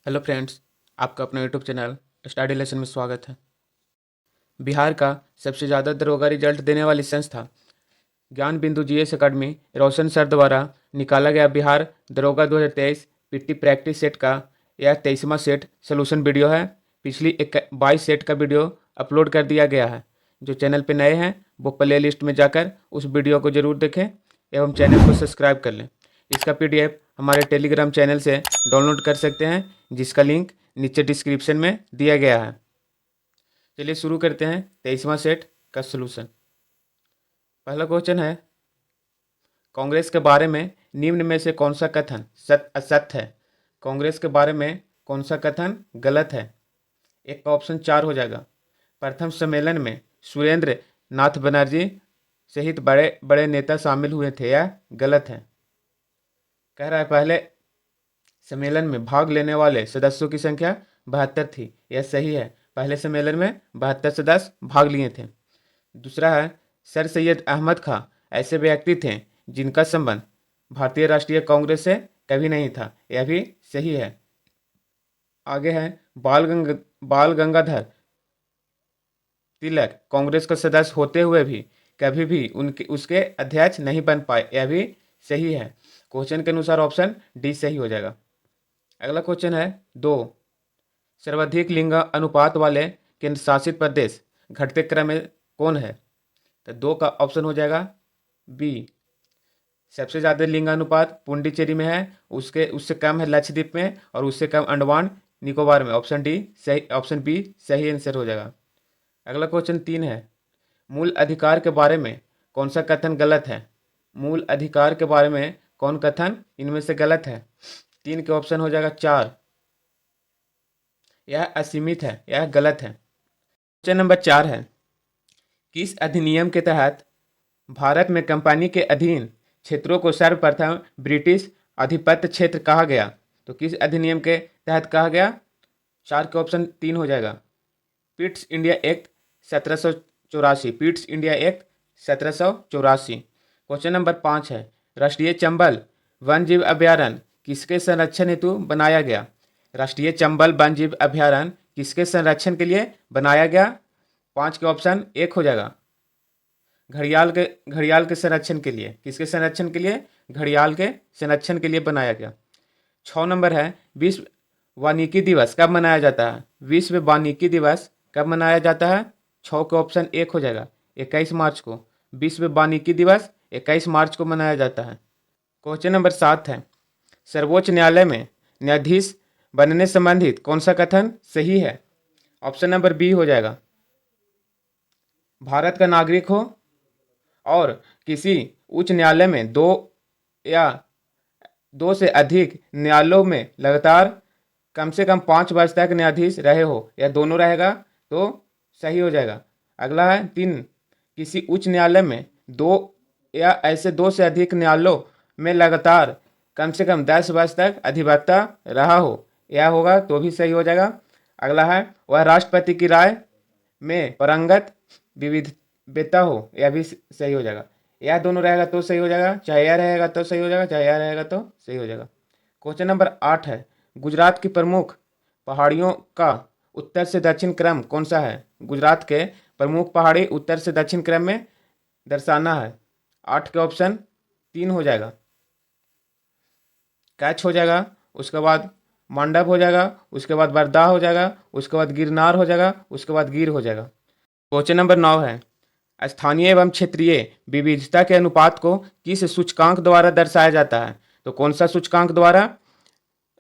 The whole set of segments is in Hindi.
हेलो फ्रेंड्स, आपका अपना यूट्यूब चैनल स्टडी लेसन में स्वागत है। बिहार का सबसे ज़्यादा दरोगा रिजल्ट देने वाली संस्था ज्ञान बिंदु जीएस अकादमी रोशन सर द्वारा निकाला गया बिहार दरोगा 2023 पीटी प्रैक्टिस सेट का यह 23वां सेट सोल्यूशन वीडियो है। पिछली 22 सेट का वीडियो अपलोड कर दिया गया है। जो चैनल पर नए हैं वो प्ले लिस्ट में जाकर उस वीडियो को ज़रूर देखें एवं चैनल को सब्सक्राइब कर लें। इसका पीडीएफ हमारे टेलीग्राम चैनल से डाउनलोड कर सकते हैं, जिसका लिंक नीचे डिस्क्रिप्शन में दिया गया है। चलिए शुरू करते हैं 23वां सेट का सलूशन। पहला क्वेश्चन है, कांग्रेस के बारे में निम्न में से कौन सा कथन असत्य है? कांग्रेस के बारे में कौन सा कथन गलत है? एक का ऑप्शन 4 हो जाएगा। प्रथम सम्मेलन में सुरेंद्र नाथ बनर्जी सहित बड़े बड़े नेता शामिल हुए थे, यह गलत है। कह रहा है पहले सम्मेलन में भाग लेने वाले सदस्यों की संख्या 72 थी, यह सही है। पहले सम्मेलन में 72 सदस्य भाग लिए थे। दूसरा है, सर सैयद अहमद खां ऐसे व्यक्ति थे जिनका संबंध भारतीय राष्ट्रीय कांग्रेस से कभी नहीं था, यह भी सही है। आगे है, बाल गंगाधर तिलक कांग्रेस का सदस्य होते हुए भी कभी भी उसके अध्यक्ष नहीं बन पाए, यह भी सही है। क्वेश्चन के अनुसार ऑप्शन डी सही हो जाएगा। अगला क्वेश्चन है 2, सर्वाधिक लिंग अनुपात वाले केंद्र शासित प्रदेश घटते क्रम में कौन है? तो 2 का ऑप्शन हो जाएगा बी। सबसे ज़्यादा लिंगानुपात पुंडीचेरी में है, उससे कम है लक्षद्वीप में और उससे कम अंडमान निकोबार में। ऑप्शन बी सही आंसर हो जाएगा। अगला क्वेश्चन 3 है, मूल अधिकार के बारे में कौन सा कथन गलत है? मूल अधिकार के बारे में कौन कथन इनमें से गलत है? 3 के ऑप्शन हो जाएगा 4, यह असीमित है, यह गलत है। क्वेश्चन नंबर 4 है, किस अधिनियम के तहत भारत में कंपनी के अधीन क्षेत्रों को सर्वप्रथम ब्रिटिश आधिपत्य क्षेत्र कहा गया? तो किस अधिनियम के तहत कहा गया? 4 के ऑप्शन 3 हो जाएगा, Pitt's India act 1784। Pitt's India act 1784। Question number 5 है, राष्ट्रीय चंबल वन जीव अभ्यारण्य किसके संरक्षण हेतु बनाया गया? राष्ट्रीय चंबल वन जीव अभ्यारण्य किसके संरक्षण के लिए बनाया गया? 5 के ऑप्शन 1 हो जाएगा, घड़ियाल के संरक्षण के लिए। किसके संरक्षण के लिए? घड़ियाल के संरक्षण के लिए बनाया गया। 6 नंबर है, विश्व वानिकी दिवस कब मनाया जाता है? विश्व वानिकी दिवस कब मनाया जाता है? 6 के ऑप्शन 1 हो जाएगा, 21 मार्च को। विश्व वानिकी दिवस 21 मार्च को मनाया जाता है। क्वेश्चन नंबर 7 है, सर्वोच्च न्यायालय में न्यायाधीश बनने संबंधित कौन सा कथन सही है? ऑप्शन नंबर बी हो जाएगा, भारत का नागरिक हो और किसी उच्च न्यायालय में दो से अधिक न्यायालयों में लगातार कम से कम 5 वर्ष तक न्यायाधीश रहे हो, या दोनों रहेगा तो सही हो जाएगा। अगला है 3, किसी उच्च न्यायालय में 2 से अधिक न्यायालयों में लगातार कम से कम 10 वर्ष तक अधिवक्ता रहा हो, यह होगा तो भी सही हो जाएगा। अगला है, वह राष्ट्रपति की राय में पारंगत विविधता हो, यह भी सही हो जाएगा। यह दोनों रहेगा तो सही हो जाएगा, चाहे यह रहेगा तो सही हो जाएगा, चाहे यह रहेगा तो सही हो जाएगा। क्वेश्चन नंबर 8 है, गुजरात की प्रमुख पहाड़ियों का उत्तर से दक्षिण क्रम कौन सा है? गुजरात के प्रमुख पहाड़ी उत्तर से दक्षिण क्रम में दर्शाना है। 8 के ऑप्शन 3 हो जाएगा, कच्छ हो जाएगा, उसके बाद मंडप हो जाएगा, उसके बाद वर्धा हो जाएगा, उसके बाद गिरनार हो जाएगा, उसके बाद गिर हो जाएगा। क्वेश्चन नंबर 9 है, स्थानीय एवं क्षेत्रीय विविधता के अनुपात को किस सूचकांक द्वारा दर्शाया जाता है? तो कौन सा सूचकांक द्वारा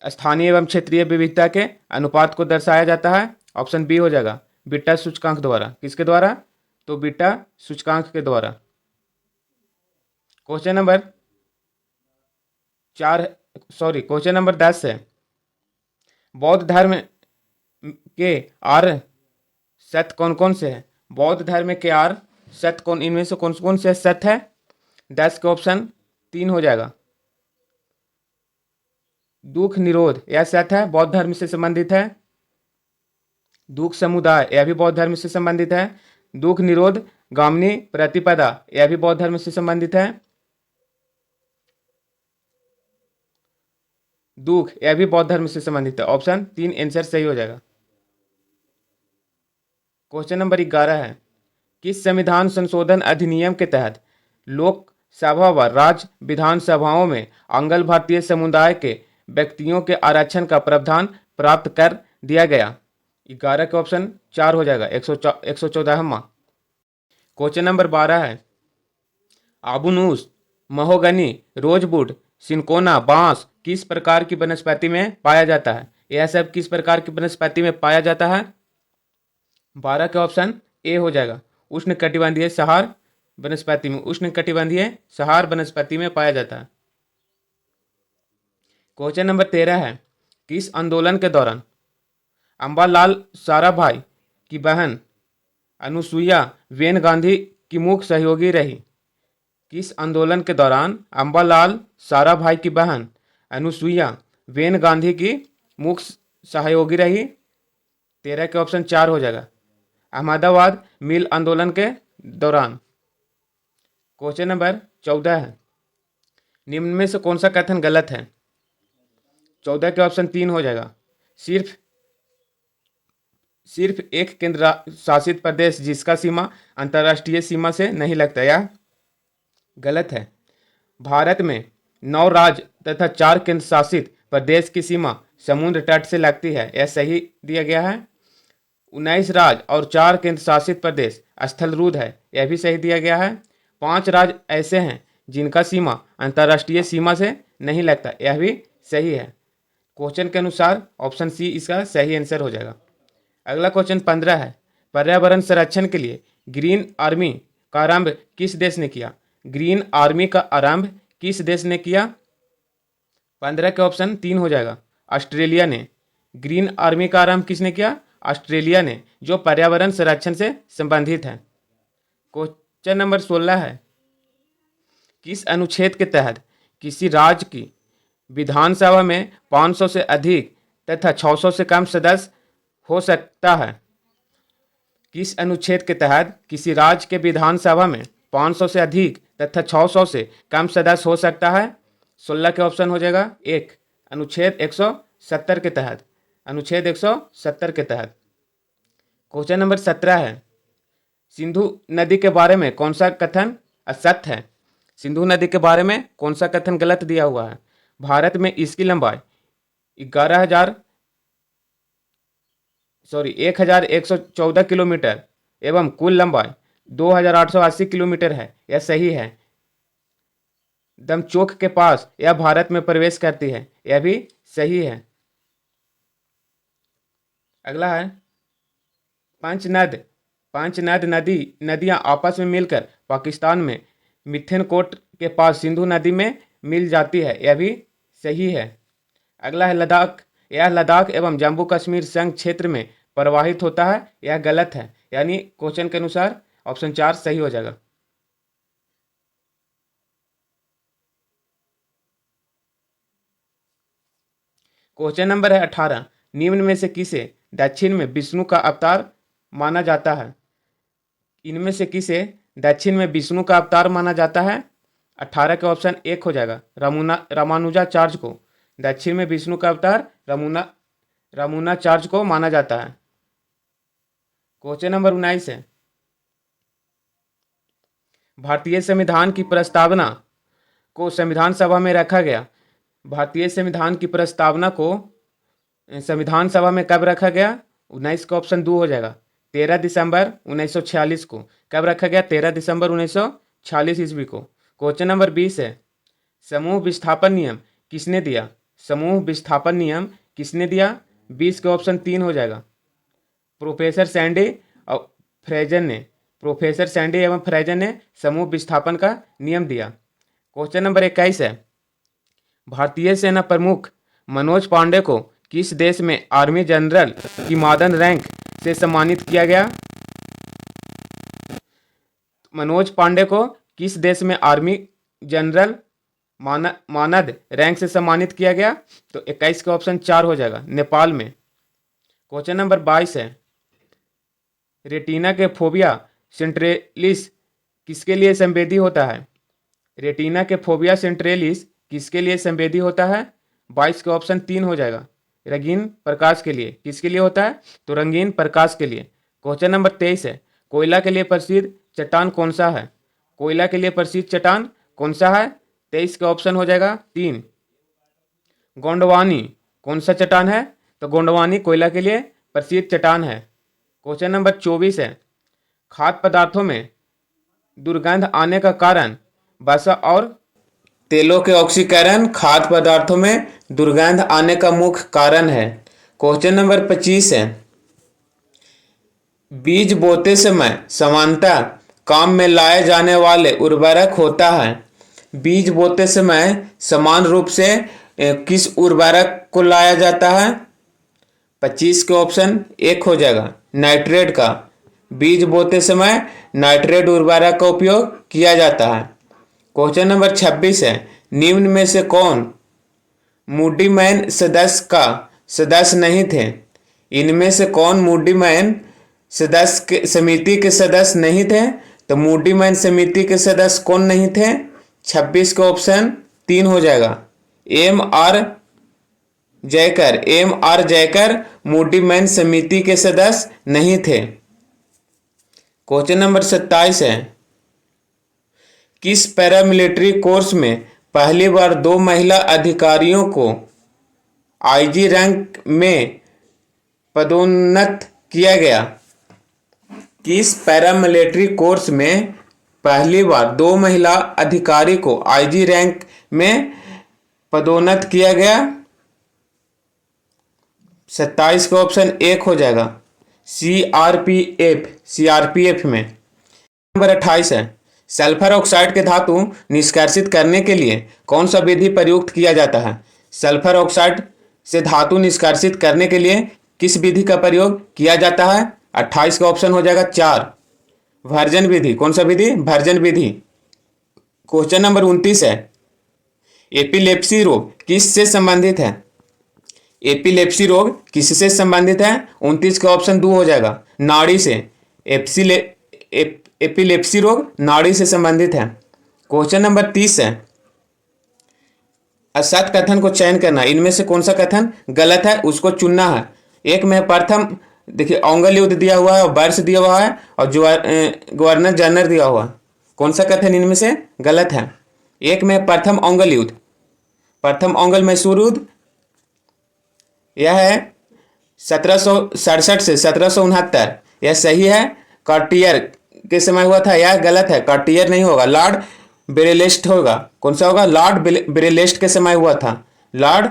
स्थानीय एवं क्षेत्रीय विविधता के अनुपात को दर्शाया जाता है? ऑप्शन बी हो जाएगा, बीटा सूचकांक द्वारा। किसके द्वारा? तो बीटा सूचकांक के द्वारा। क्वेश्चन नंबर 10 है, बौद्ध धर्म के आर्य सत्य कौन कौन से हैं? बौद्ध धर्म के आर्य सत्य कौन, इनमें से कौन कौन से सत्य है? 10 के ऑप्शन 3 हो जाएगा, दुख निरोध यह सत्य है, बौद्ध धर्म से संबंधित है। दुख समुदाय यह भी बौद्ध धर्म से संबंधित है। दुख निरोध गामिनी प्रतिपदा यह भी बौद्ध धर्म से संबंधित है। दुख, यह भी बौद्ध धर्म से संबंधित है। ऑप्शन 3 आंसर सही हो जाएगा। क्वेश्चन नंबर 11 है, किस संविधान संशोधन अधिनियम के तहत लोकसभा व राज्य विधानसभाओं में अंगल भारतीय समुदाय के व्यक्तियों के आरक्षण का प्रावधान प्राप्त कर दिया गया? 11 के ऑप्शन 4 हो जाएगा, 114वां। क्वेश्चन नंबर 12 है, आबूनूस, महोगनी, रोजवुड, सिनकोना, बांस किस प्रकार की वनस्पति में पाया जाता है? यह सब किस प्रकार की वनस्पति में पाया जाता है? 12 के ऑप्शन ए हो जाएगा, उष्णकटिबंधीय सहार वनस्पति में, उष्णकटिबंधीय सहार वनस्पति में पाया जाता है। क्वेश्चन नंबर 13 है, किस आंदोलन के दौरान अंबालाल साराभाई की बहन अनुसुईया वेन गांधी की मुख्य सहयोगी रही? किस आंदोलन के दौरान अंबालाल साराभाई की बहन अनुसुईया वेन गांधी की मुख्य सहयोगी रही? 13 के ऑप्शन 4 हो जाएगा, अहमदाबाद मिल आंदोलन के दौरान। क्वेश्चन नंबर 14 है, निम्न में से कौन सा कथन गलत है? 14 के ऑप्शन 3 हो जाएगा, सिर्फ एक केंद्र शासित प्रदेश जिसका सीमा अंतर्राष्ट्रीय सीमा से नहीं लगता, यह गलत है। भारत में 9 राज्य तथा 4 केंद्र शासित प्रदेश की सीमा समुद्र तट से लगती है, यह सही दिया गया है। 19 राज्य और 4 केंद्र शासित प्रदेश स्थलरूढ़ है, यह भी सही दिया गया है। 5 राज्य ऐसे हैं जिनका सीमा अंतर्राष्ट्रीय सीमा से नहीं लगता, यह भी सही है। क्वेश्चन के अनुसार ऑप्शन सी इसका सही आंसर हो जाएगा। अगला क्वेश्चन 15 है, पर्यावरण संरक्षण के लिए ग्रीन आर्मी का आरंभ किस देश ने किया? ग्रीन आर्मी का आरंभ किस देश ने किया? 15 के ऑप्शन 3 हो जाएगा, ऑस्ट्रेलिया ने। ग्रीन आर्मी का आरंभ किसने किया? ऑस्ट्रेलिया ने, जो पर्यावरण संरक्षण से संबंधित है। क्वेश्चन नंबर 16 है, किस अनुच्छेद के तहत किसी राज्य की विधानसभा में 500 से अधिक तथा 600 से कम सदस्य हो सकता है? किस अनुच्छेद के तहत किसी राज्य के विधानसभा में 500 से अधिक तथा 600 से कम सदस्य हो सकता है? 16 के ऑप्शन हो जाएगा, 1 अनुच्छेद 170 के तहत, अनुच्छेद 170 के तहत। क्वेश्चन नंबर 17 है, सिंधु नदी के बारे में कौन सा कथन असत्य है? सिंधु नदी के बारे में कौन सा कथन गलत दिया हुआ है? भारत में इसकी लंबाई 1114 किलोमीटर एवं कुल लंबाई 2880 किलोमीटर है, यह सही है। दमचोक के पास यह भारत में प्रवेश करती है, यह भी सही है। अगला है, पंचनद नदियां आपस में मिलकर पाकिस्तान में मिथनकोट के पास सिंधु नदी में मिल जाती है, यह भी सही है। अगला है लद्दाख, यह लद्दाख एवं जम्मू कश्मीर संघ क्षेत्र में प्रवाहित होता है, यह गलत है, यानी क्वेश्चन के अनुसार ऑप्शन 4 सही हो जाएगा। क्वेश्चन नंबर है 18, निम्न में से किसे दक्षिण में विष्णु का अवतार माना जाता है? इनमें से किसे दक्षिण में विष्णु का अवतार माना जाता है? 18 के ऑप्शन 1 हो जाएगा, रामानुजाचार्य को। दक्षिण में विष्णु का अवतार रामानुजाचार्य को माना जाता है। क्वेश्चन नंबर 19 है, भारतीय संविधान की प्रस्तावना को संविधान सभा में रखा गया। भारतीय संविधान की प्रस्तावना को संविधान सभा में कब रखा गया? 19 का ऑप्शन 2 हो जाएगा, 13 दिसंबर 1946 को। कब रखा गया? 13 दिसंबर 1946 ईस्वी को। क्वेश्चन नंबर 20 है, समूह विस्थापन नियम किसने दिया? समूह विस्थापन नियम किसने दिया? 20 के ऑप्शन 3 हो जाएगा, प्रोफेसर सैंडी और फ्रेजर ने। प्रोफेसर सैंडी एवं फ्रेजर ने समूह विस्थापन का नियम दिया। क्वेश्चन नंबर 21 है, भारतीय सेना प्रमुख मनोज पांडे को किस देश में आर्मी जनरल की मानद रैंक से सम्मानित किया गया? मनोज पांडे को किस देश में आर्मी जनरल मानद रैंक से सम्मानित किया गया? तो 21 का ऑप्शन 4 हो जाएगा, नेपाल में। क्वेश्चन नंबर 22 है, रेटिना के फोबिया सेंट्रेलिस किसके लिए संवेदी होता है? रेटिना के फोबिया सेंट्रेलिस किसके लिए संवेदी होता है? 22 का ऑप्शन 3 हो जाएगा। रंगीन प्रकाश के लिए, किसके लिए होता है? तो रंगीन प्रकाश के लिए। क्वेश्चन नंबर 23 है, कोयला के लिए प्रसिद्ध चट्टान कौन सा है? कोयला के लिए प्रसिद्ध चट्टान कौन सा है? 23 का ऑप्शन हो जाएगा 3, गोंडवानी। कौन सा चट्टान है? तो गोंडवानी कोयला के लिए प्रसिद्ध चट्टान है। क्वेश्चन नंबर 24 है, खाद्य पदार्थों में दुर्गंध आने का कारण वसा और तेलों के ऑक्सीकरण खाद्य पदार्थों में दुर्गंध आने का मुख्य कारण है। क्वेश्चन नंबर 25 है, बीज बोते समय समानतः काम में लाए जाने वाले उर्वरक होता है। बीज बोते समय समान रूप से किस उर्वरक को लाया जाता है? 25 के ऑप्शन 1 हो जाएगा, नाइट्रेट का। बीज बोते समय नाइट्रेट उर्वरक का उपयोग किया जाता है। क्वेश्चन नंबर 26 है, निम्न में से कौन मूडी मैन सदस्य का सदस्य नहीं थे? इनमें से कौन मूडी मैन समिति के सदस्य नहीं थे? तो मूडी मैन समिति के सदस्य कौन नहीं थे? 26 का ऑप्शन 3 हो जाएगा, M R Jayakar Muddiman समिति के सदस्य नहीं थे। क्वेश्चन नंबर 27 है, किस पैरामिलिट्री कोर्स में पहली बार 2 महिला अधिकारियों को आईजी रैंक में पदोन्नत किया गया? किस पैरामिलिट्री कोर्स में पहली बार 2 महिला अधिकारी को आईजी रैंक में पदोन्नत किया गया? 27 का ऑप्शन 1 हो जाएगा, सीआरपीएफ में। नंबर 28 है, सल्फर ऑक्साइड के धातु निष्कासित करने के लिए कौन सा विधि प्रयुक्त किया जाता है? सल्फर ऑक्साइड से धातु निष्कासित करने के लिए किस विधि का प्रयोग किया जाता है? 28 का ऑप्शन हो जाएगा 4, भर्जन विधि। कौन सा विधि? भर्जन विधि। क्वेश्चन नंबर 29 है, एपिलेप्सी रोग किससे संबंधित है? एपिलेप्सी रोग किससे संबंधित है? 29 का ऑप्शन 2 हो जाएगा, नाड़ी से। एपिलेप्सी रोग नाड़ी से संबंधित है। क्वेश्चन नंबर 30 है, असत कथन को चयन करना, इनमें से कौन सा कथन गलत है उसको चुनना है। एक में प्रथम, देखिए औंगल युद्ध दिया हुआ है और वर्ष दिया हुआ है और गवर्नर जनरल दिया हुआ है। कौन सा कथन इनमें से गलत है? एक में प्रथम औंगल युद्ध, प्रथम औंगल मैसूर युद्ध, यह है 1767 से 1769, यह सही है। कार्टियर के समय हुआ था, यह गलत है, कार्टियर नहीं होगा, लॉर्ड बेरेलेस्ट होगा। कौन सा होगा? लॉर्ड बेरेलेस्ट के समय हुआ था, लॉर्ड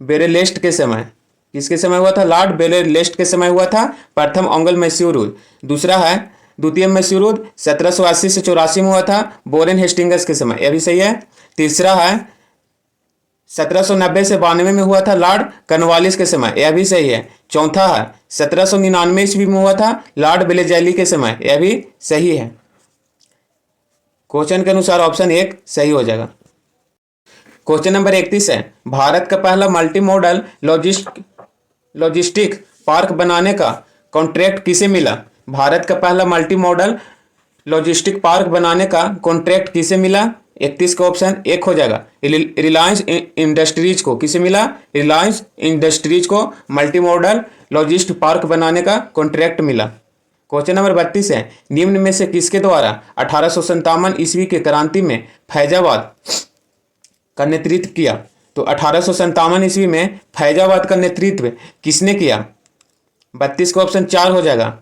बेरेलेस्ट के समय। किसके समय हुआ था? लॉर्ड बेरेलेस्ट के समय हुआ था प्रथम औंगल मैसूर युद्ध। दूसरा है द्वितीय मैसूर युद्ध 1780 से 84 में हुआ था वॉरेन हेस्टिंग्स के समय, यह भी सही है। तीसरा है 1790 से 92 में हुआ था लॉर्ड कॉर्नवालिस के समय, यह भी सही है। चौथा है 1799 ईस्वी में हुआ था लॉर्ड बेलेजैली के समय, यह भी सही है। क्वेश्चन के अनुसार ऑप्शन 1 सही हो जाएगा। क्वेश्चन नंबर 31 है, भारत का पहला मल्टी मॉडल लॉजिस्टिक पार्क बनाने का कॉन्ट्रैक्ट किसे मिला? भारत का पहला मल्टी मॉडल लॉजिस्टिक पार्क बनाने का कॉन्ट्रैक्ट किसे मिला? 31 का ऑप्शन 1 हो जाएगा, रिलायंस इंडस्ट्रीज को। किसे मिला? रिलायंस इंडस्ट्रीज को मल्टी मॉडल लॉजिस्टिक पार्क बनाने का कॉन्ट्रैक्ट मिला। क्वेश्चन नंबर 32 है, निम्न में से किसके द्वारा 1857 ईस्वी के क्रांति में फैजाबाद का नेतृत्व किया? तो 1857 ईस्वी में फैजाबाद का नेतृत्व किसने किया? 32 का ऑप्शन 4 हो जाएगा,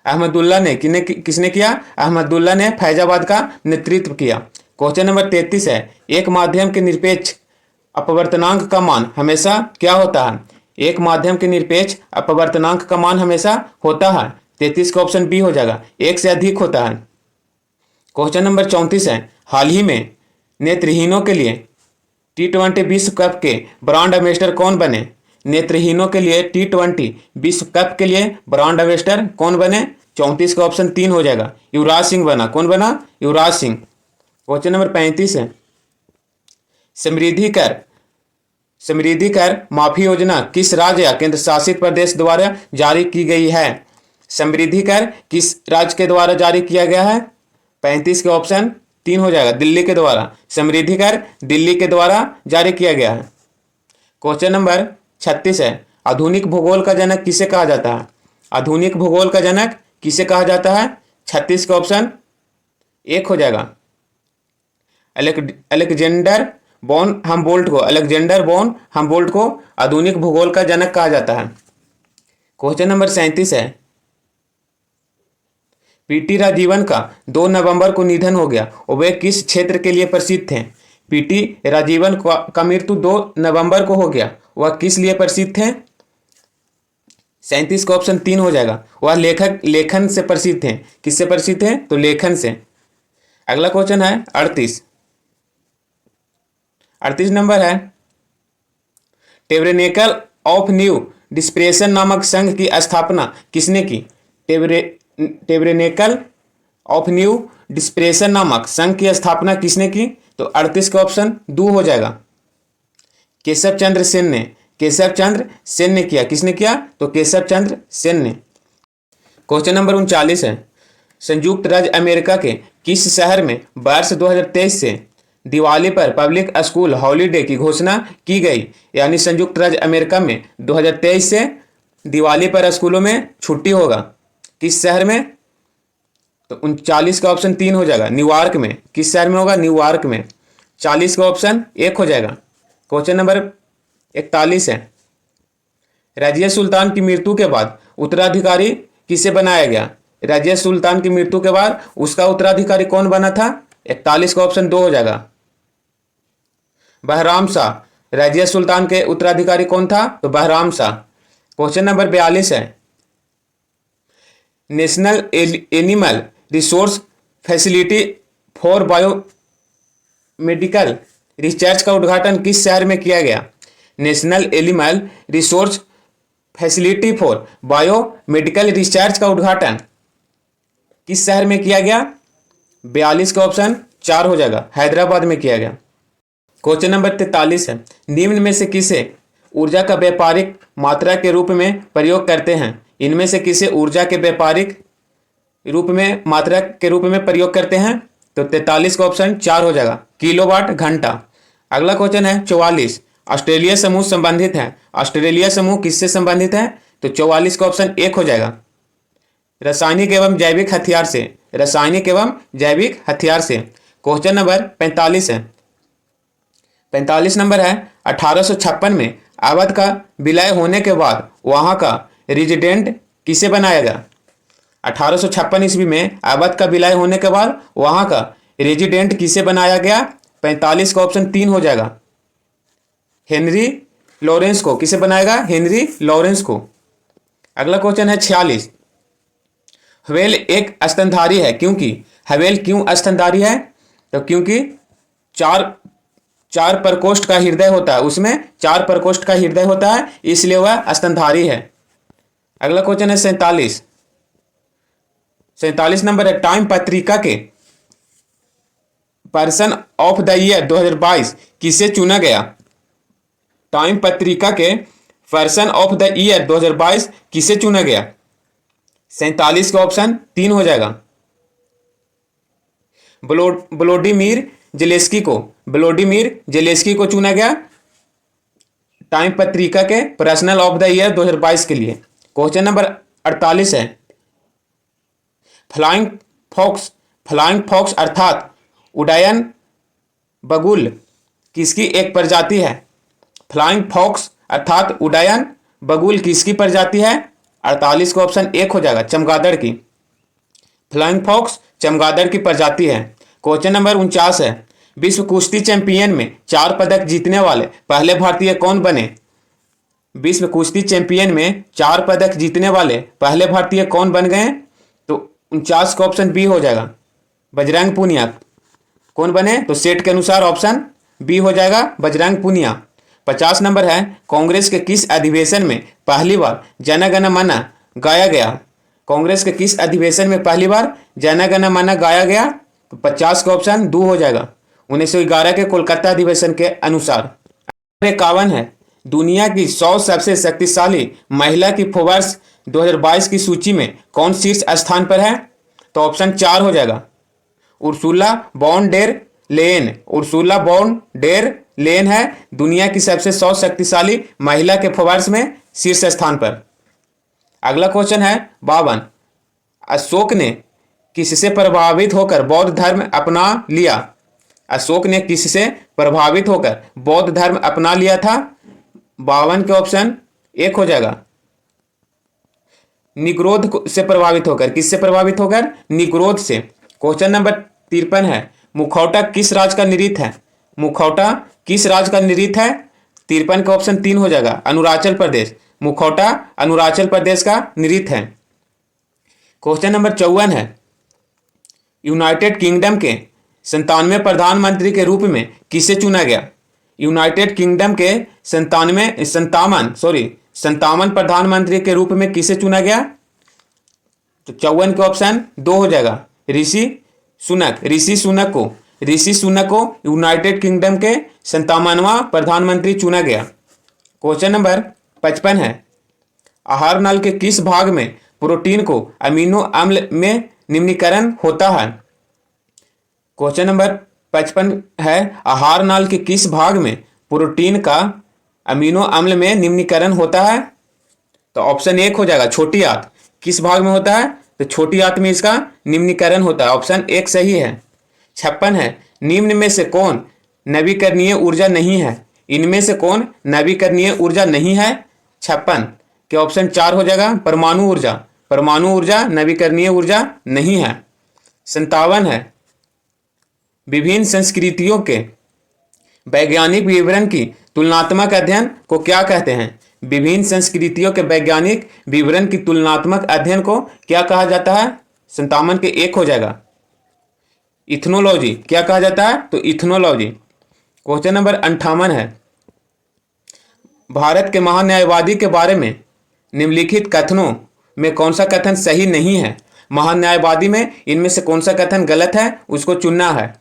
अहमदुल्ला ने। किसने किया? अहमदुल्ला ने फैजाबाद का नेतृत्व किया। क्वेश्चन नंबर 33 है, एक माध्यम के निरपेक्ष अपवर्तनांक का मान हमेशा क्या होता है? एक माध्यम के निरपेक्ष अपवर्तनांक का मान हमेशा होता है, 33 का ऑप्शन बी हो जाएगा, 1 से अधिक होता है। क्वेश्चन नंबर 34 है, हाल ही में नेत्रहीनों के लिए T20 विश्व कप के ब्रांड एम्बेसडर कौन बने? नेत्रहीनों के लिए T20 विश्व कप के लिए ब्रांड एम्बेसडर कौन बने? 34 का ऑप्शन 3 हो जाएगा, युवराज सिंह बना। कौन बना? युवराज सिंह। क्वेश्चन नंबर 35 है, समृद्धि कर माफी योजना किस राज्य या केंद्र शासित प्रदेश द्वारा जारी की गई है? समृद्धि कर किस राज्य के द्वारा जारी किया गया है? 35 के ऑप्शन 3 हो जाएगा, दिल्ली के द्वारा। समृद्धि कर दिल्ली के द्वारा जारी किया गया है। क्वेश्चन नंबर 36 है, आधुनिक भूगोल का जनक किसे कहा जाता है? आधुनिक भूगोल का जनक किसे कहा जाता है? 36 का ऑप्शन 1 हो जाएगा, अलेक्जेंडर बोन हमबोल्ट को, अलेक्जेंडर बोन हमबोल्ट को आधुनिक भूगोल का जनक कहा जाता है। क्वेश्चन नंबर 37 है, पीटी राजीवन का 2 नवंबर को निधन हो गया और वे किस क्षेत्र के लिए प्रसिद्ध थे? पीटी राजीवन का मृत्यु 2 नवंबर को हो गया, वह किस लिए प्रसिद्ध थे? 37 का ऑप्शन 3 हो जाएगा, वह लेखन से प्रसिद्ध थे। किससे प्रसिद्ध थे? तो लेखन से। अगला क्वेश्चन है 38 नंबर है, टेबरेनेकल ऑफ न्यू डिस्प्रेशन नामक संघ की स्थापना किसने की? टेबरेनेकल ऑफ न्यू डिस्प्रेशन नामक संघ की स्थापना किसने की? तो 38 का ऑप्शन 2 हो जाएगा, केशव चंद्र सेन ने। केशव चंद्र सेन ने किया। किसने किया? तो केशव चंद्र सेन ने। क्वेश्चन नंबर 39 है, संयुक्त राज्य अमेरिका के किस शहर में वर्ष 2023 से दिवाली पर पब्लिक स्कूल हॉलीडे की घोषणा की गई? यानी संयुक्त राज्य अमेरिका में 2023 से दिवाली पर स्कूलों में छुट्टी होगा। किस शहर में? तो 39 का ऑप्शन 3 हो जाएगा, न्यूयॉर्क में। किस शहर में होगा? न्यूयॉर्क में। 40 का ऑप्शन 1 हो जाएगा। क्वेश्चन नंबर 41 है, रजिया सुल्तान की मृत्यु के बाद उत्तराधिकारी किसे बनाया गया? रजिया सुल्तान की मृत्यु के बाद उसका उत्तराधिकारी कौन बना था? 41 का ऑप्शन 2 हो जाएगा, बहराम शाह। रजिया सुल्तान के उत्तराधिकारी कौन था? तो बहराम शाह। क्वेश्चन नंबर 42 है, national animal resource facility for biomedical research का उद्घाटन किस शहर में किया गया? National animal resource facility for biomedical research का उद्घाटन किस शहर में किया गया? 42 का ऑप्शन 4 हो जाएगा, हैदराबाद में किया गया। क्वेश्चन नंबर 43 है, निम्न में से किसे ऊर्जा का व्यापारिक मात्रा के रूप में प्रयोग करते हैं? इनमें से किसे ऊर्जा के व्यापारिक रूप में मात्रा के रूप में प्रयोग करते हैं? तो 43 का ऑप्शन 4 हो जाएगा, किलोवाट घंटा। अगला क्वेश्चन है 44, ऑस्ट्रेलिया समूह संबंधित है। ऑस्ट्रेलिया समूह किससे संबंधित है? तो 44 का ऑप्शन 1 हो जाएगा, रासायनिक एवं जैविक हथियार से। रासायनिक एवं जैविक हथियार से। क्वेश्चन नंबर 45 है, 45 नंबर है, 1856 में अवध का विलय होने के बाद वहां का रेजिडेंट किसे बनाया गया? 1856 ईस्वी में अवध का विलय होने के बाद वहां का रेजिडेंट किसे बनाया गया? 45 का ऑप्शन 3 हो जाएगा, हेनरी लॉरेंस को। किसे बनाएगा? हेनरी लॉरेंस को। अगला क्वेश्चन है 46, हवेल एक स्तनधारी है क्योंकि? हवेल क्यों स्तनधारी है? तो क्योंकि चार प्रकोष्ठ का हृदय होता है, उसमें 4 प्रकोष्ठ का हृदय होता है, इसलिए वह स्तनधारी है। अगला क्वेश्चन है 47 नंबर है, टाइम पत्रिका के पर्सन ऑफ द ईयर 2022 किसे चुना गया? टाइम पत्रिका के पर्सन ऑफ द ईयर 2022 किसे चुना गया? 47 का ऑप्शन 3 हो जाएगा, व्लादिमीर जेलेस्की को। व्लादिमीर जेलेस्की को चुना गया टाइम पत्रिका के पर्सनल ऑफ द ईयर 2022 के लिए। क्वेश्चन नंबर 48 है, फ्लाइंग फॉक्स अर्थात उड्डयन बगुल किसकी एक प्रजाति है? फ्लाइंग फॉक्स अर्थात उड्डयन बगुल किसकी प्रजाति है? 48 का ऑप्शन 1 हो जाएगा, चमगादड़ की। फ्लाइंग फॉक्स चमगादड़ की प्रजाति है। क्वेश्चन नंबर 49 है, विश्व कुश्ती चैंपियन में 4 पदक जीतने वाले पहले भारतीय कौन बने? विश्व कुश्ती चैंपियन में 4 पदक जीतने वाले पहले भारतीय कौन बन गए? तो 49 का ऑप्शन बी हो जाएगा, बजरंग पूनिया। कौन बने? तो सेट के अनुसार ऑप्शन बी हो जाएगा, बजरंग पूनिया। 50 नंबर है, कांग्रेस के किस अधिवेशन में पहली बार जन गण मन गाया गया? कांग्रेस के किस अधिवेशन में पहली बार जन गण मन गाया गया? तो 50 का ऑप्शन 2 हो जाएगा, 1911 के कोलकाता अधिवेशन के अनुसार। 51 है, दुनिया की 100 सबसे शक्तिशाली महिला की फोर्ब्स 2022 की सूची में कौन शीर्ष स्थान पर है? तो ऑप्शन 4 हो जाएगा, Ursula von der Leyen. Ursula von der Leyen है दुनिया की सबसे 100 शक्तिशाली महिला के फॉर्ब्स में शीर्ष स्थान पर। अगला क्वेश्चन है 52। अशोक ने किससे प्रभावित होकर बौद्ध धर्म अपना लिया? अशोक ने किससे प्रभावित होकर बौद्ध धर्म अपना लिया था? 52 के ऑप्शन एक हो जाएगा, निग्रोध से प्रभावित होकर। किससे प्रभावित होकर? निग्रोध से। क्वेश्चन नंबर 53 है, मुखौटा किस राज्य का नृत्य है? मुखौटा किस राज्य का नृत्य है? 53 का ऑप्शन 3 हो जाएगा, अरुणाचल प्रदेश। मुखौटा अरुणाचल प्रदेश का नृत्य है। क्वेश्चन नंबर 54 है, यूनाइटेड किंगडम के 97वें प्रधानमंत्री के रूप में किसे चुना गया? यूनाइटेड किंगडम के 57 प्रधानमंत्री के रूप में किसे चुना गया? तो 54 के ऑप्शन 2 हो जाएगा, ऋषि सुनक को यूनाइटेड किंगडम के 57वां प्रधानमंत्री चुना गया। क्वेश्चन नंबर 55 है, आहार नाल के किस भाग में प्रोटीन को अमीनो अम्ल में निम्नीकरण होता है? क्वेश्चन नंबर 55 है, आहार नाल के किस भाग में प्रोटीन का अमीनो अम्ल में निम्नीकरण होता है? तो ऑप्शन 1 हो जाएगा, छोटी आंत। किस भाग में होता है? तो छोटी आंत में इसका निम्नीकरण होता है। ऑप्शन 1 सही है। 56 है, निम्न में से कौन नवीकरणीय ऊर्जा नहीं है? इनमें से कौन नवीकरणीय ऊर्जा नहीं है? 56 के ऑप्शन 4 हो जाएगा, परमाणु ऊर्जा नवीकरणीय ऊर्जा नहीं है। 57 है, विभिन्न संस्कृतियों के वैज्ञानिक विवरण की तुलनात्मक अध्ययन को क्या कहते हैं? विभिन्न संस्कृतियों के वैज्ञानिक विवरण की तुलनात्मक अध्ययन को क्या कहा जाता है? 57 के 1 हो जाएगा, इथनोलॉजी। क्या कहा जाता है? तो इथनोलॉजी। क्वेश्चन नंबर 58 है, भारत के महान्यायवादी के बारे में निम्नलिखित कथनों में कौन सा कथन सही नहीं है? महान्यायवादी में इनमें से कौन सा कथन गलत है, उसको चुनना है।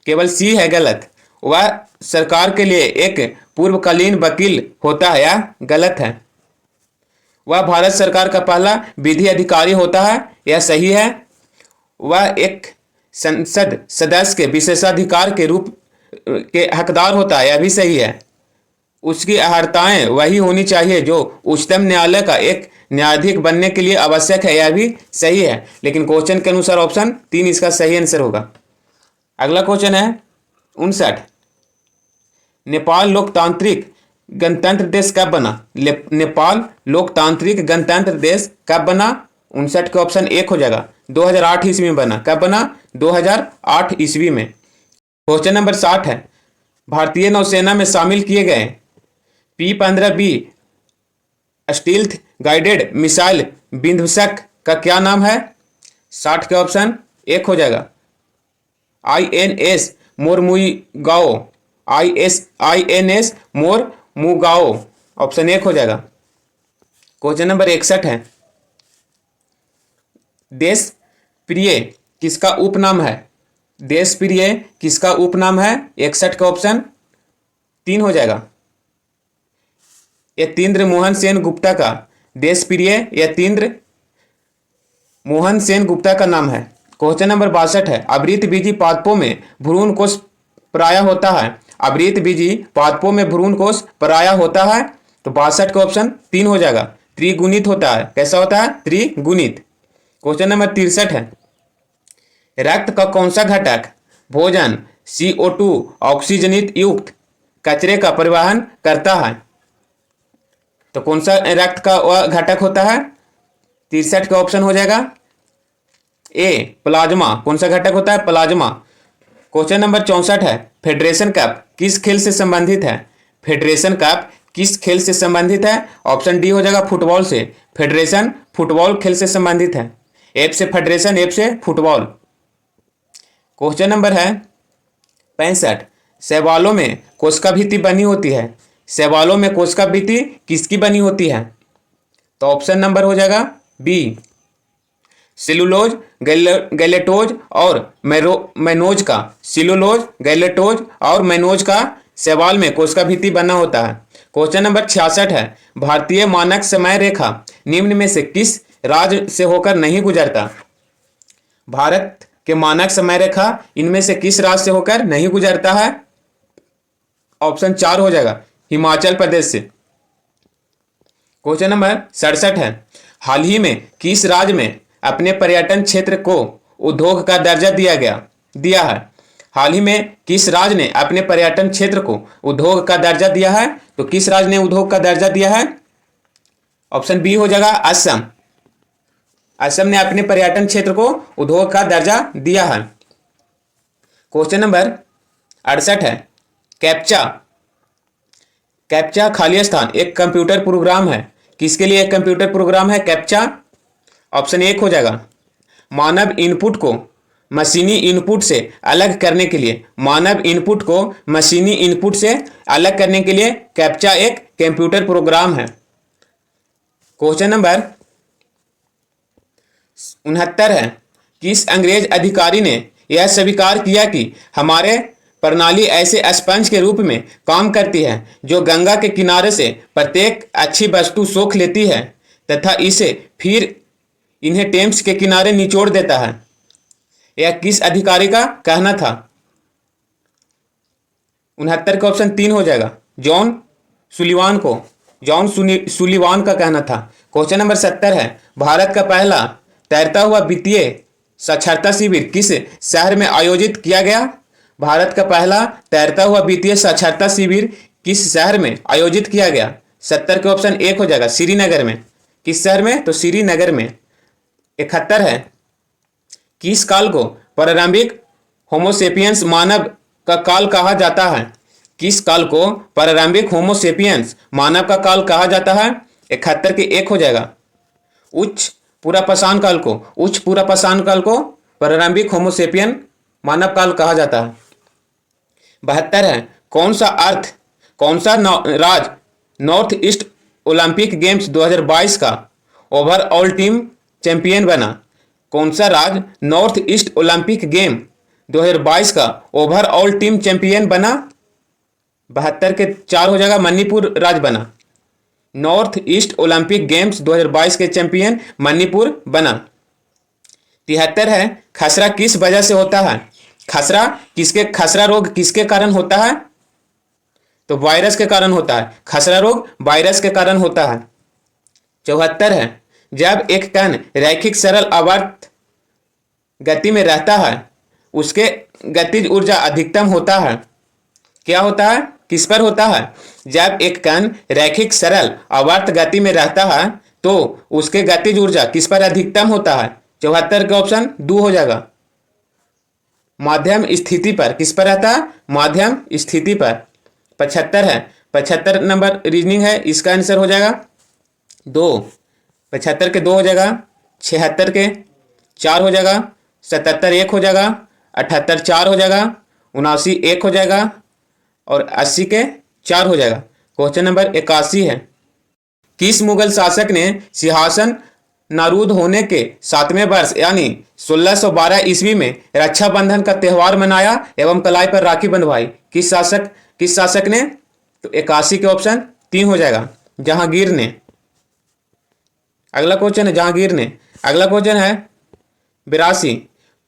केवल सी है गलत, वह सरकार के लिए एक पूर्वकालीन वकील होता है, या गलत है। वह भारत सरकार का पहला विधि अधिकारी होता है, यह सही है। वह एक संसद सदस्य के विशेषाधिकार के रूप के हकदार होता है, यह भी सही है। उसकी अर्हताएं वही होनी चाहिए जो उच्चतम न्यायालय का एक न्यायाधीश बनने के लिए आवश्यक है, यह भी सही है। लेकिन क्वेश्चन के अनुसार ऑप्शन 3 इसका सही आंसर होगा। अगला क्वेश्चन है 59, नेपाल लोकतांत्रिक गणतंत्र देश कब बना? नेपाल लोकतांत्रिक गणतंत्र देश कब बना? 59 के ऑप्शन 1 हो जाएगा, 2008 ईस्वी में बना। कब बना? 2008 ईस्वी में। क्वेश्चन नंबर 60 है, भारतीय नौसेना में शामिल किए गए P-15B स्टील्थ गाइडेड मिसाइल विध्वंसक का क्या नाम है? 60 के ऑप्शन 1 हो जाएगा, INS Mormugao. INS Mormugao option 1 हो जाएगा। क्वेश्चन नंबर 61 है, देश प्रिय किसका उपनाम है? देश प्रिय किसका उपनाम है? 61 का ऑप्शन 3 हो जाएगा, यतीन्द्र मोहन सेन गुप्ता का देश प्रिय यतीन्द्र मोहन सेन गुप्ता का नाम है। क्वेश्चन नंबर 62 है, आवृतबीजी पादपों में भ्रूण कोष प्राय होता है? आवृतबीजी पादपों में भ्रूण कोष प्राय होता है? तो 62 का ऑप्शन 3 हो जाएगा, त्रिगुणित होता है। कैसा होता है? त्रिगुणित। क्वेश्चन नंबर 63 है, रक्त का कौन सा घटक भोजन CO2 ऑक्सीजनित युक्त कचरे का परिवहन करता है? तो कौन सा रक्त का वह घटक होता है? 63 का ऑप्शन हो जाएगा A प्लाज्मा। कौन सा घटक होता है? प्लाज्मा। क्वेश्चन नंबर 64 है, फेडरेशन कप किस खेल से संबंधित है? फेडरेशन कप किस खेल से संबंधित है? ऑप्शन डी हो जाएगा, फुटबॉल से। फेडरेशन फुटबॉल खेल से संबंधित है। एफ से फेडरेशन, एफ से फुटबॉल। क्वेश्चन नंबर है 65, शैवालों में कोशिका भित्ति बनी होती है? शैवालों में कोशिका भित्ति किसकी बनी होती है? तो ऑप्शन नंबर हो जाएगा बी, सेलुलोज गैलेटोज और मैनोज का। सेलुलोज गैलेटोज और मैनोज का शैवाल में कोशिका भित्ति बना होता है। क्वेश्चन नंबर 66 है, भारतीय मानक समय रेखा निम्न में से किस राज्य से होकर नहीं गुजरता? भारत के मानक समय रेखा इनमें से किस राज्य से होकर नहीं गुजरता है? ऑप्शन 4 हो जाएगा, हिमाचल प्रदेश से। क्वेश्चन नंबर 67 है, हाल ही में किस राज्य में अपने पर्यटन क्षेत्र को उद्योग का दर्जा दिया है? हाल ही में किस राज्य ने अपने पर्यटन क्षेत्र को उद्योग का दर्जा दिया है? तो किस राज्य ने उद्योग का दर्जा दिया है? ऑप्शन बी हो जाएगा, असम। असम ने अपने पर्यटन क्षेत्र को उद्योग का दर्जा दिया है। क्वेश्चन नंबर 68 है, कैप्चा खालिस्तान एक कंप्यूटर प्रोग्राम है। किसके लिए एक कंप्यूटर प्रोग्राम है कैप्चा? ऑप्शन 1 हो जाएगा, मानव इनपुट को मशीनी इनपुट से अलग करने के लिए। मानव इनपुट को मशीनी इनपुट से अलग करने के लिए कैप्चा एक कंप्यूटर प्रोग्राम है। क्वेश्चन नंबर 69 है, किस अंग्रेज अधिकारी ने यह स्वीकार किया कि हमारे प्रणाली ऐसे स्पंज के रूप में काम करती है जो गंगा के किनारे से प्रत्येक अच्छी वस्तु सोख लेती है तथा इसे फिर इन्हें टेम्स के किनारे निचोड़ देता है? यह किस अधिकारी का कहना था? 69 का ऑप्शन 3 हो जाएगा, जॉन सुलिवान का कहना था। क्वेश्चन नंबर 70 है, भारत का पहला तैरता हुआ वित्तीय साक्षरता शिविर किस शहर में आयोजित किया गया? भारत का पहला तैरता हुआ वित्तीय साक्षरता शिविर किस शहर में आयोजित किया गया? 70 के ऑप्शन 1 हो जाएगा, श्रीनगर में। किस शहर में? तो श्रीनगर में। 71 है, किस काल को प्रारंभिक होमोसेपियंस मानव का काल कहा जाता है? किस काल को प्रारंभिक होमोसेपियंस मानव का काल कहा जाता है? 71 के 1 हो जाएगा, उच्च पूरापाषाण काल को प्रारंभिक होमोसेपियन मानव काल कहा जाता है। 72 है, कौन सा राज्य नॉर्थ ईस्ट ओलंपिक गेम्स 2022 का ओवरऑल टीम चैंपियन बना? कौन सा राज्य नॉर्थ ईस्ट ओलंपिक गेम 2022 का ओवरऑल टीम चैंपियन बना? 72 के 4 हो जाएगा, मणिपुर राज्य बना। नॉर्थ ईस्ट ओलंपिक गेम्स 2022 के चैंपियन मणिपुर बना। 73 है, खसरा किस वजह से होता है? खसरा रोग किसके कारण होता है? तो वायरस के कारण होता है। खसरा रोग वायरस के कारण होता है। 74 है, जब एक कण रैखिक सरल आवर्त गति में रहता है उसके गतिज ऊर्जा अधिकतम होता है। क्या होता है? किस पर होता है? जब एक कण रैखिक सरल आवर्त गति में रहता है तो उसके गतिज ऊर्जा किस पर अधिकतम होता है? 74 का ऑप्शन 2 हो जाएगा, माध्यम स्थिति पर। किस पर रहता है? माध्यम स्थिति पर। 75 है, 75 नंबर रीजनिंग है, इसका आंसर हो जाएगा 2। 75 के 2 हो जाएगा, 76 के 4 हो जाएगा, 77 1 हो जाएगा, 78 4 हो जाएगा, 79 1 हो जाएगा और 80 के 4 हो जाएगा। क्वेश्चन नंबर 81 है, किस मुगल शासक ने सिंहासन नारूद होने के 7वें वर्ष यानी 1612 ईस्वी में रक्षाबंधन का त्यौहार मनाया एवं कलाई पर राखी बंधवाई? किस शासक ने? तो 81 के ऑप्शन 3 हो जाएगा, जहांगीर ने। अगला क्वेश्चन है जहांगीर ने। अगला क्वेश्चन है 82,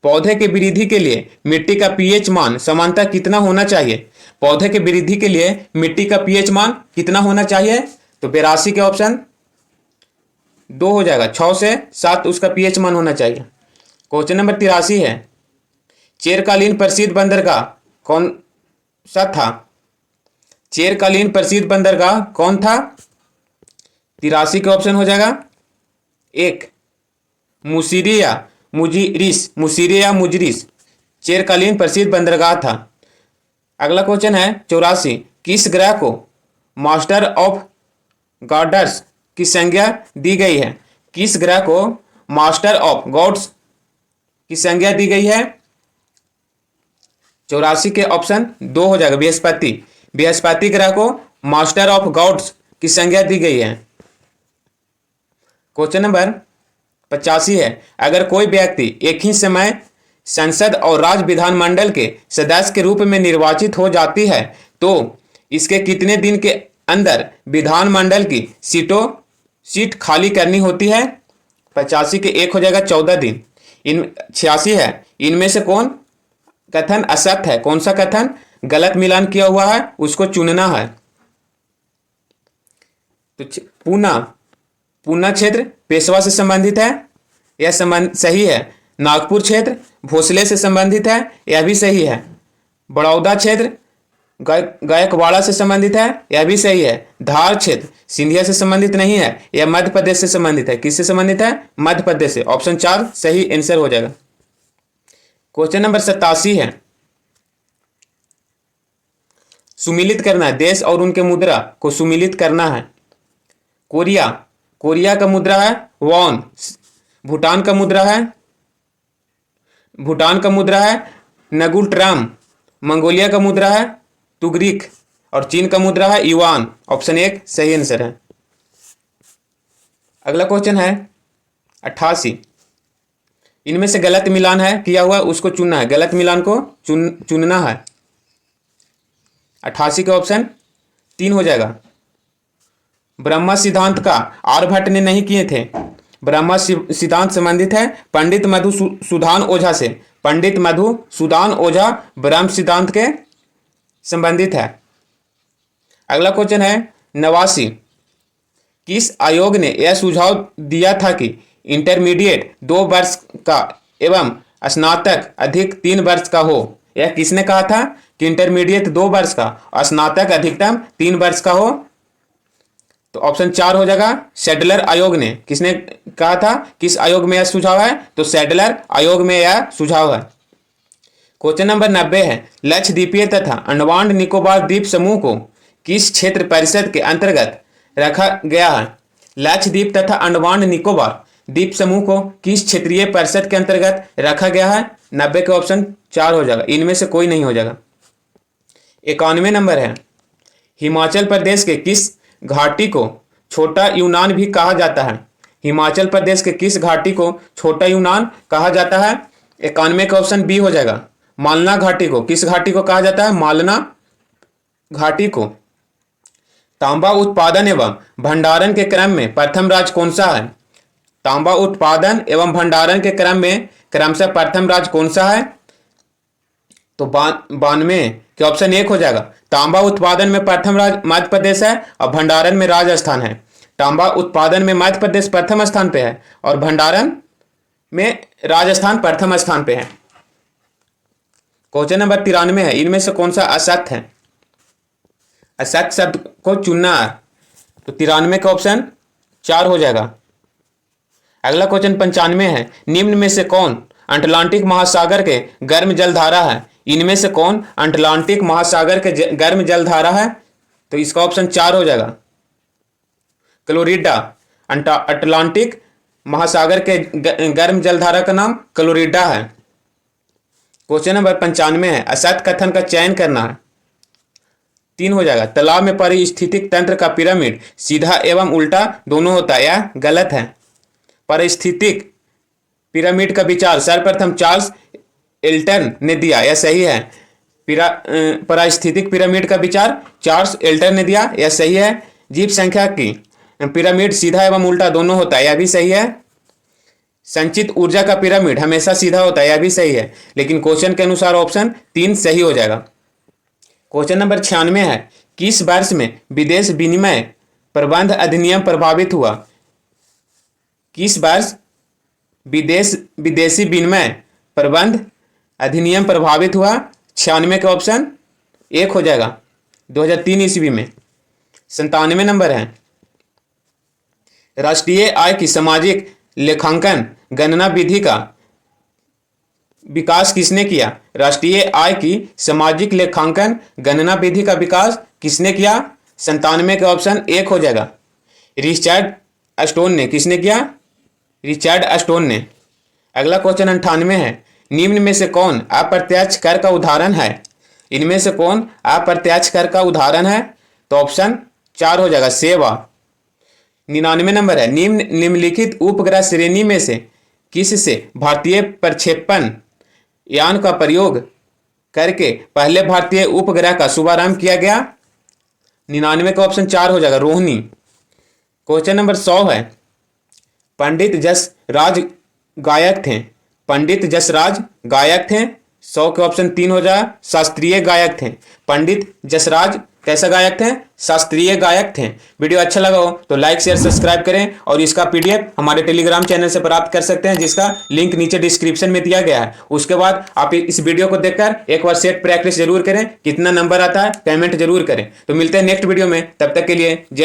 पौधे के वृद्धि के लिए मिट्टी का पीएच मान सामान्यतः कितना होना चाहिए? पौधे के वृद्धि के लिए मिट्टी का पीएच मान कितना होना चाहिए? तो 82 के ऑप्शन 2 हो जाएगा, 6 से 7 उसका पीएच मान होना चाहिए। क्वेश्चन नंबर 83 है, चिरकालीन प्रसिद्ध बंदरगाह कौन सा था? चिरकालीन प्रसिद्ध बंदरगाह कौन था? 83 के ऑप्शन हो जाएगा 1 मुसिरिया मुजरिस चिरकालीन प्रसिद्ध बंदरगाह था। अगला क्वेश्चन है 84, किस ग्रह को मास्टर ऑफ गॉड्स की संज्ञा दी गई है? किस ग्रह को मास्टर ऑफ गॉड्स की संज्ञा दी गई है? 84 के ऑप्शन 2 हो जाएगा, बृहस्पति ग्रह को मास्टर ऑफ गॉड्स की संज्ञा दी गई है। क्वेश्चन नंबर 85 है, अगर कोई व्यक्ति एक ही समय संसद और राज्य विधानमंडल के सदस्य के रूप में निर्वाचित हो जाती है तो इसके कितने दिन के अंदर विधानमंडल की सीट खाली करनी होती है? 85 के 1 हो जाएगा, 14 दिन। इन 86 है, इनमें से कौन कथन असत्य है? कौन सा कथन गलत मिलान किया हुआ है उसको चुनना है। तो पूना, पूना क्षेत्र पेशवा से संबंधित है, यह संबंध सही है। नागपुर क्षेत्र भोसले से संबंधित है, यह भी सही है। बड़ौदा क्षेत्र गायकवाड़ा से संबंधित है, यह भी सही है। धार क्षेत्र सिंधिया से संबंधित नहीं है, यह मध्य प्रदेश से संबंधित है। किससे संबंधित है? मध्य प्रदेश से। ऑप्शन 4 सही आंसर हो जाएगा। क्वेश्चन नंबर 87 है, सुमिलित करना है, देश और उनके मुद्रा को सुमिलित करना है। कोरिया, कोरिया का मुद्रा है वॉन। भूटान का मुद्रा है, भूटान का मुद्रा है नगुल्ट्राम। मंगोलिया का मुद्रा है तुगरिक और चीन का मुद्रा है युआन। ऑप्शन 1 सही आंसर है। अगला क्वेश्चन है 88, इनमें से गलत मिलान है किया हुआ उसको चुनना है। गलत मिलान को चुनना है। 88 का ऑप्शन 3 हो जाएगा। ब्रह्मा सिद्धांत का आर्यभट्ट ने नहीं किए थे। ब्रह्मा सिद्धांत संबंधित है पंडित मधुसूदन ओझा से। पंडित मधुसूदन ओझा ब्रह्म सिद्धांत के संबंधित है। अगला क्वेश्चन है 89, किस आयोग ने यह सुझाव दिया था कि इंटरमीडिएट 2 वर्ष का एवं स्नातक अधिक 3 वर्ष का हो? यह किसने कहा था कि इंटरमीडिएट 2 वर्ष का और स्नातक अधिकतम 3 वर्ष का हो? तो ऑप्शन 4 हो जाएगा सैडलर आयोग ने। किसने कहा था? किस आयोग में यह सुझाव है? तो सैडलर आयोग में यह सुझाव है। क्वेश्चन नंबर 90 है, लक्षद्वीपीय तथा अंडमान निकोबार द्वीप समूह को किस क्षेत्र परिषद के अंतर्गत रखा गया है? लक्षद्वीप तथा अंडमान निकोबार द्वीप समूह को किस क्षेत्रीय परिषद के अंतर्गत रखा गया है? 90 का ऑप्शन 4 हो जाएगा, इनमें से कोई नहीं हो जाएगा। 91 नंबर है, हिमाचल प्रदेश के किस घाटी को छोटा यूनान भी कहा जाता है? हिमाचल प्रदेश के किस घाटी को छोटा यूनान कहा जाता है? 91 का ऑप्शन बी हो जाएगा। मालना घाटी को किस घाटी को कहा जाता है? मालना घाटी को। तांबा उत्पादन एवं भंडारण के क्रम में प्रथम राज्य कौन सा है? तांबा उत्पादन एवं भंडारण के क्रम में क्रमशः प्रथम राज्य कौन सा है? तो 92 के ऑप्शन 1 हो जाएगा। तांबा उत्पादन में प्रथम राज्य मध्य प्रदेश है और भंडारण में राजस्थान है। तांबा उत्पादन में मध्य प्रदेश प्रथम स्थान पे है और भंडारण में राजस्थान प्रथम स्थान पे है। क्वेश्चन नंबर 93 है, इनमें से कौन सा असत्य है? असत्य शब्द को चुनना है। तो 93 का ऑप्शन 4 हो जाएगा। अगला क्वेश्चन 95 है, निम्न में से कौन अटलांटिक महासागर के गर्म जलधारा है? इनमें से कौन अटलांटिक महासागर के गर्म जलधारा है? तो इसका ऑप्शन 4 हो जाएगा। क्लोरिडा। अटलांटिक महासागर के गर्म जलधारा का नाम क्लोरिडा है। क्वेश्चन नंबर 95 है, असत्य कथन का चयन करना है। 3 हो जाएगा। तालाब में पारिस्थितिक तंत्र का पिरामिड सीधा एवं उल्टा दोनों होता है, यह गलत है। पारिस्थितिक पिरामिड का विचार सर्वप्रथम चार्ल्स एल्टन ने दिया, यह सही है। पारिस्थितिक पिरामिड का विचार चार्ल्स एल्टन ने दिया, यह सही है। जीव संख्या की पिरामिड सीधा एवं उल्टा दोनों होता है, यह भी सही है। संचित ऊर्जा का पिरामिड हमेशा सीधा होता है, यह भी सही है। लेकिन क्वेश्चन के अनुसार ऑप्शन 3 सही हो जाएगा। क्वेश्चन नंबर 96 है, किस वर्ष में विदेश विनिमय प्रबंध अधिनियम प्रभावित हुआ? किस वर्ष विदेशी विनिमय प्रबंध अधिनियम प्रभावित हुआ? 96 का ऑप्शन 1 हो जाएगा। 2003 ईस्वी में। 97 नंबर है, राष्ट्रीय आय की सामाजिक लेखांकन गणना विधि का विकास किसने किया? राष्ट्रीय आय की सामाजिक लेखांकन गणना विधि का विकास किसने किया? 97 का ऑप्शन 1 हो जाएगा। रिचर्ड स्टोन ने। किसने किया? रिचर्ड स्टोन ने। अगला क्वेश्चन 98 है, निम्न में से कौन अप्रत्यक्ष कर का उदाहरण है? इनमें से कौन अप्रत्यक्ष कर का उदाहरण है? तो ऑप्शन 4 हो जाएगा, सेवा। 99 नंबर है, निम्नलिखित उपग्रह श्रेणी में से किस से भारतीय प्रक्षेपण यान का प्रयोग करके पहले भारतीय उपग्रह का शुभारंभ किया गया? 99 का ऑप्शन 4 हो जाएगा, रोहिणी। क्वेश्चन नंबर 100 है, पंडित जस राज गायक थे, पंडित जसराज गायक थे। 100 के ऑप्शन 3 हो जाए, शास्त्रीय गायक थे। पंडित जसराज कैसा गायक थे? शास्त्रीय गायक थे। वीडियो अच्छा लगा हो तो लाइक शेयर सब्सक्राइब करें और इसका पीडीएफ हमारे टेलीग्राम चैनल से प्राप्त कर सकते हैं, जिसका लिंक नीचे डिस्क्रिप्शन में दिया गया है। उसके बाद आप इस वीडियो को देखकर एक बार सेट प्रैक्टिस जरूर करें, कितना नंबर आता है कमेंट जरूर करें। तो मिलते हैं नेक्स्ट वीडियो में, तब तक के लिए जय हिंद।